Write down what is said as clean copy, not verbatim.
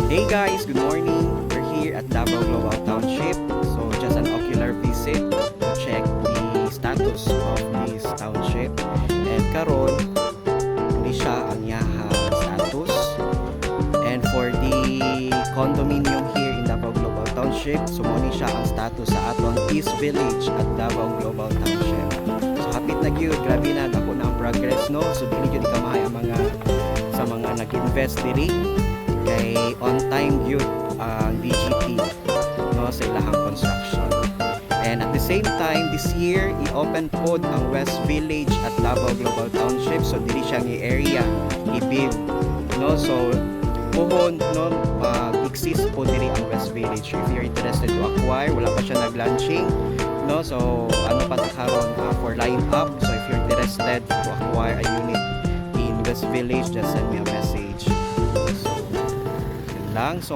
Hey guys, good morning. We're here at Davao Global Township. So just an ocular visit to check the status of this township. And karon, hindi siya ang yaha status. And for the condominium here in Davao Global Township, so muna siya ang status sa aton East Village at Davao Global Township. So hapit na gyud, grabe na dako na ang progress no. So dili gyud kamahay ang mga sa mga nag-invest diri kay on time yun ang DGT no, sa ilahang construction. And at the same time, this year, i-open po ang West Village at Davao Global Township. So, dili siyang area i-build. No? So, puhon, no, exist po diri ang West Village. If you're interested to acquire, wala pa siya nag-launching. No? So, ano pa karon for line up. So, if you're interested to acquire a unit in West Village, just send me a message. So, lang. So,